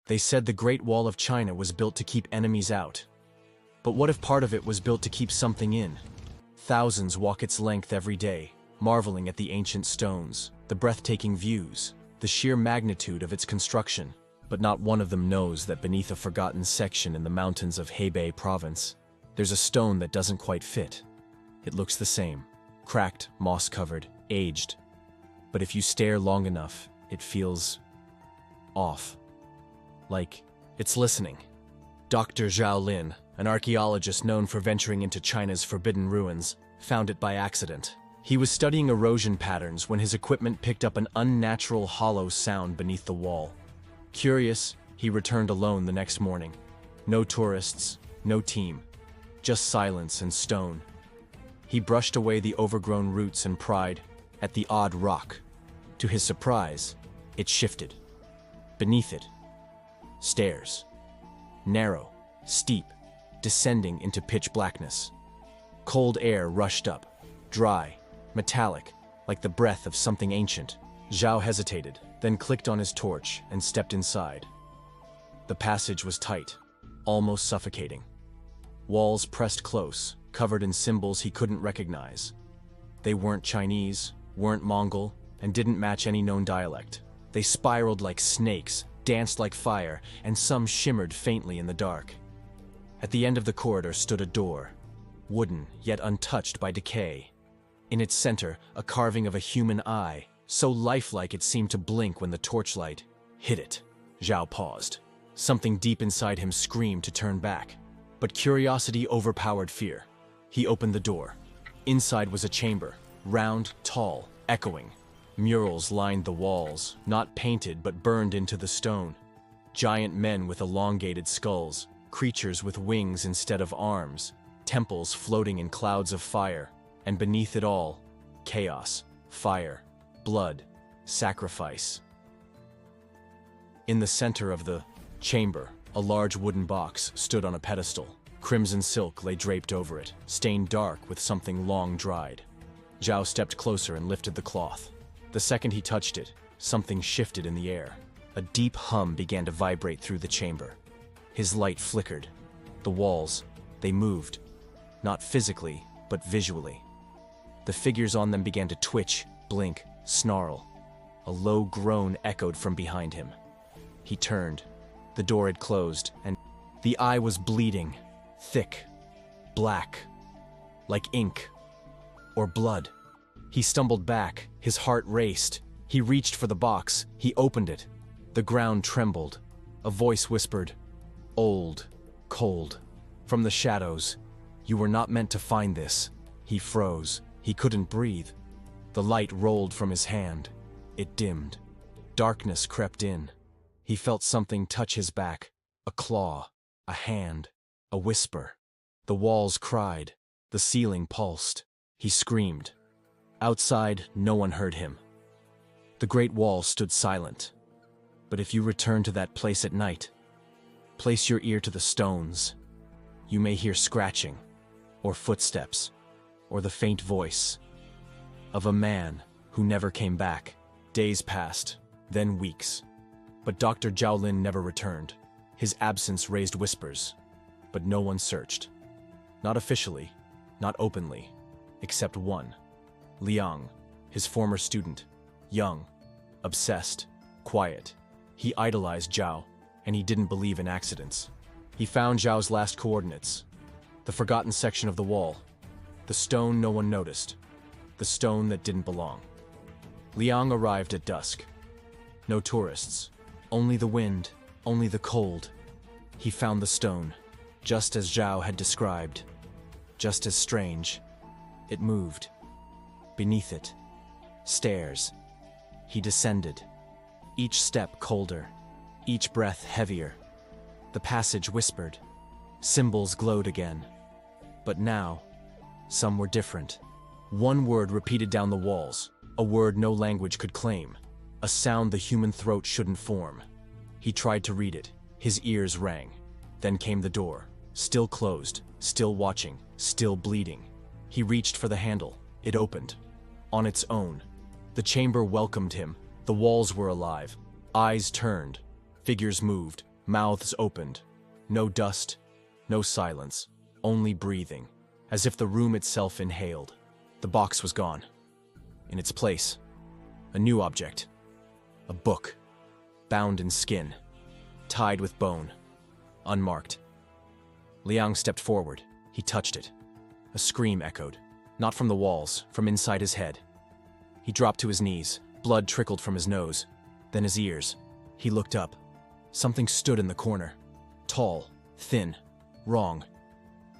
They said the Great Wall of China was built to keep enemies out. But what if part of it was built to keep something in? Thousands walk its length every day, marveling at the ancient stones, the breathtaking views, the sheer magnitude of its construction. But not one of them knows that beneath a forgotten section in the mountains of Hebei province, there's a stone that doesn't quite fit. It looks the same, cracked, moss-covered, aged. But if you stare long enough, it feels off. Like it's listening. Dr. Zhao Lin, an archaeologist known for venturing into China's forbidden ruins, found it by accident. He was studying erosion patterns when his equipment picked up an unnatural hollow sound beneath the wall. Curious, he returned alone the next morning. No tourists, no team, just silence and stone. He brushed away the overgrown roots and pried at the odd rock. To his surprise, it shifted. Beneath it, stairs. Narrow, steep, descending into pitch blackness. Cold air rushed up, dry, metallic, like the breath of something ancient. Zhao hesitated, then clicked on his torch and stepped inside. The passage was tight, almost suffocating. Walls pressed close, covered in symbols he couldn't recognize. They weren't Chinese, weren't Mongol, and didn't match any known dialect. They spiraled like snakes, danced like fire, and some shimmered faintly in the dark. At the end of the corridor stood a door, wooden yet untouched by decay. In its center, a carving of a human eye, so lifelike it seemed to blink when the torchlight hit it. Zhao paused. Something deep inside him screamed to turn back, but curiosity overpowered fear. He opened the door. Inside was a chamber, round, tall, echoing. Murals lined the walls, not painted but burned into the stone. Giant men with elongated skulls, creatures with wings instead of arms, temples floating in clouds of fire, and beneath it all, chaos, fire, blood, sacrifice. In the center of the chamber, a large wooden box stood on a pedestal. Crimson silk lay draped over it, stained dark with something long dried. Zhao stepped closer and lifted the cloth. The second he touched it, something shifted in the air. A deep hum began to vibrate through the chamber. His light flickered. The walls, they moved. Not physically, but visually. The figures on them began to twitch, blink, snarl. A low groan echoed from behind him. He turned. The door had closed, and the eye was bleeding. Thick, black, like ink or blood. He stumbled back, his heart raced. He reached for the box, he opened it. The ground trembled. A voice whispered, "Old, cold." From the shadows, "You were not meant to find this." He froze. He couldn't breathe. The light rolled from his hand. It dimmed. Darkness crept in. He felt something touch his back. A claw, a hand, a whisper. The walls cried. The ceiling pulsed. He screamed. Outside, no one heard him. The Great Wall stood silent. But if you return to that place at night, place your ear to the stones. You may hear scratching, or footsteps, or the faint voice of a man who never came back. Days passed, then weeks. But Dr. Zhao Lin never returned. His absence raised whispers, but no one searched. Not officially, not openly, except one. Liang, his former student, young, obsessed, quiet. He idolized Zhao, and he didn't believe in accidents. He found Zhao's last coordinates, the forgotten section of the wall, the stone no one noticed, the stone that didn't belong. Liang arrived at dusk. No tourists, only the wind, only the cold. He found the stone, just as Zhao had described, just as strange. It moved. Beneath it, stairs. He descended, each step colder, each breath heavier. The passage whispered. Symbols glowed again. But now, some were different. One word repeated down the walls, a word no language could claim, a sound the human throat shouldn't form. He tried to read it. His ears rang. Then came the door, still closed, still watching, still bleeding. He reached for the handle. It opened. On its own. The chamber welcomed him. The walls were alive. Eyes turned. Figures moved. Mouths opened. No dust, no silence, only breathing, as if the room itself inhaled. The box was gone. In its place, a new object. A book, bound in skin, tied with bone, unmarked. Liang stepped forward. He touched it. A scream echoed, not from the walls, from inside his head. He dropped to his knees. Blood trickled from his nose, then his ears. He looked up. Something stood in the corner. Tall, thin, wrong.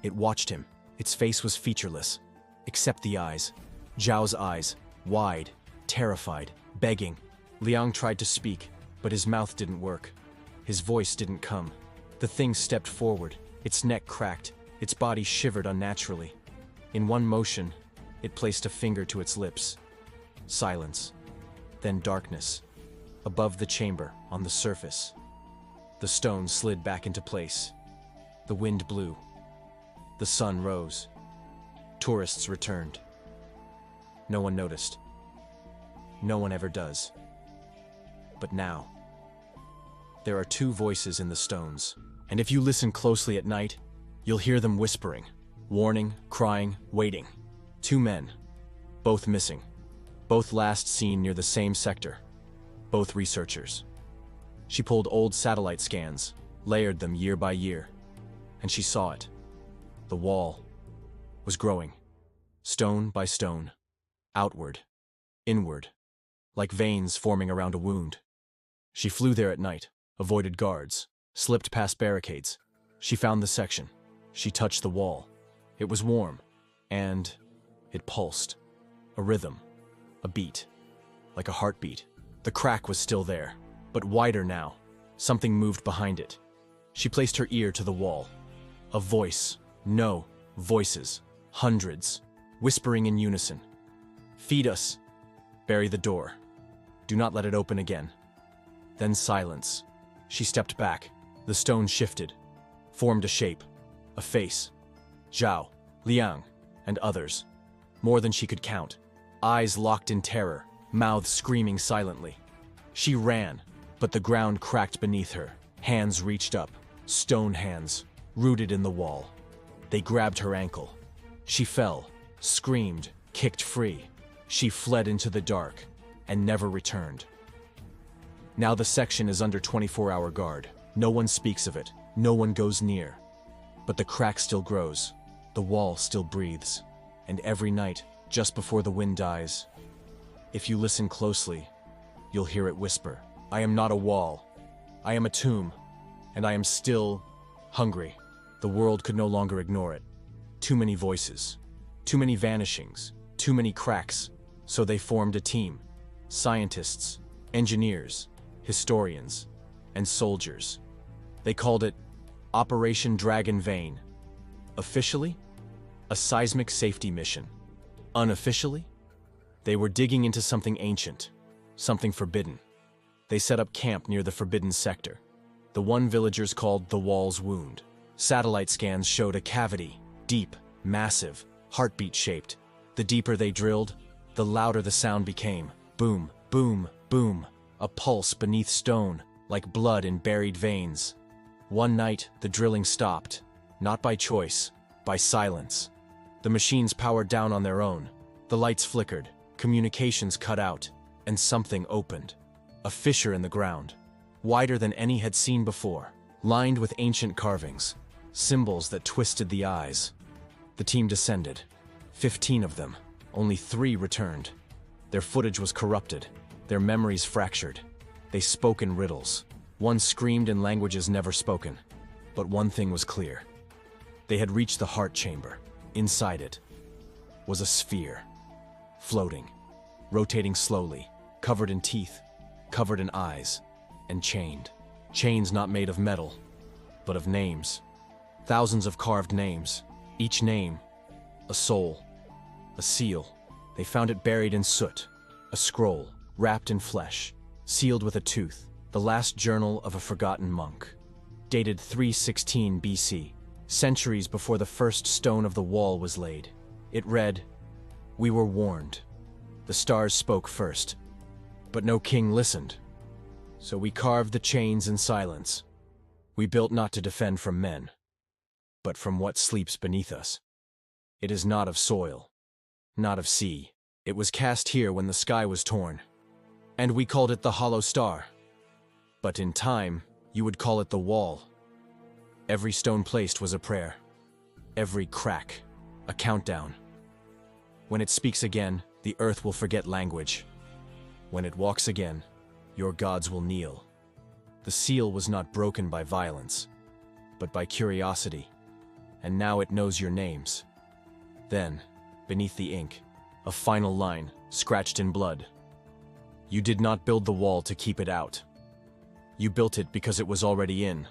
It watched him. Its face was featureless, except the eyes. Zhao's eyes, wide, terrified, begging. Liang tried to speak, but his mouth didn't work. His voice didn't come. The thing stepped forward. Its neck cracked. Its body shivered unnaturally. In one motion, it placed a finger to its lips. Silence. Then darkness. Above the chamber, on the surface. The stone slid back into place. The wind blew. The sun rose. Tourists returned. No one noticed. No one ever does. But now, there are two voices in the stones, and if you listen closely at night, you'll hear them whispering, warning, crying, waiting. Two men, both missing, both last seen near the same sector, both researchers. She pulled old satellite scans, layered them year by year, and she saw it. The wall was growing, stone by stone, outward, inward, like veins forming around a wound. She flew there at night, avoided guards, slipped past barricades. She found the section. She touched the wall. It was warm, and it pulsed. A rhythm, a beat, like a heartbeat. The crack was still there, but wider now. Something moved behind it. She placed her ear to the wall. A voice, no, voices, hundreds, whispering in unison. Feed us. Bury the door. Do not let it open again. Then silence. She stepped back. The stone shifted, formed a shape, a face. Zhao, Liang, and others. More than she could count. Eyes locked in terror, mouths screaming silently. She ran, but the ground cracked beneath her. Hands reached up, stone hands, rooted in the wall. They grabbed her ankle. She fell, screamed, kicked free. She fled into the dark, and never returned. Now the section is under 24-hour guard. No one speaks of it. No one goes near. But the crack still grows. The wall still breathes. And every night, just before the wind dies, if you listen closely, you'll hear it whisper, "I am not a wall. I am a tomb. And I am still hungry." The world could no longer ignore it. Too many voices. Too many vanishings. Too many cracks. So they formed a team. Scientists, engineers, historians, and soldiers. They called it Operation Dragon Vein. Officially, a seismic safety mission. Unofficially, they were digging into something ancient, something forbidden. They set up camp near the forbidden sector, the one villagers called the Wall's Wound. Satellite scans showed a cavity, deep, massive, heartbeat-shaped. The deeper they drilled, the louder the sound became. Boom, boom, boom. A pulse beneath stone, like blood in buried veins. One night, the drilling stopped. Not by choice, by silence. The machines powered down on their own. The lights flickered, communications cut out, and something opened. A fissure in the ground, wider than any had seen before, lined with ancient carvings, symbols that twisted the eyes. The team descended. 15 of them. Only 3 returned. Their footage was corrupted. Their memories fractured. They spoke in riddles. One screamed in languages never spoken. But one thing was clear. They had reached the heart chamber. Inside it was a sphere, floating, rotating slowly, covered in teeth, covered in eyes, and chained. Chains not made of metal, but of names. Thousands of carved names. Each name, a soul, a seal. They found it buried in soot, a scroll, wrapped in flesh, sealed with a tooth, the last journal of a forgotten monk. Dated 316 BC, centuries before the first stone of the wall was laid. It read, "We were warned. The stars spoke first, but no king listened. So we carved the chains in silence. We built not to defend from men, but from what sleeps beneath us. It is not of soil, not of sea. It was cast here when the sky was torn, and we called it the Hollow Star. But in time, you would call it the Wall. Every stone placed was a prayer. Every crack, a countdown. When it speaks again, the earth will forget language. When it walks again, your gods will kneel. The seal was not broken by violence, but by curiosity, and now it knows your names. Then, beneath the ink, a final line, scratched in blood. You did not build the wall to keep it out. You built it because it was already in.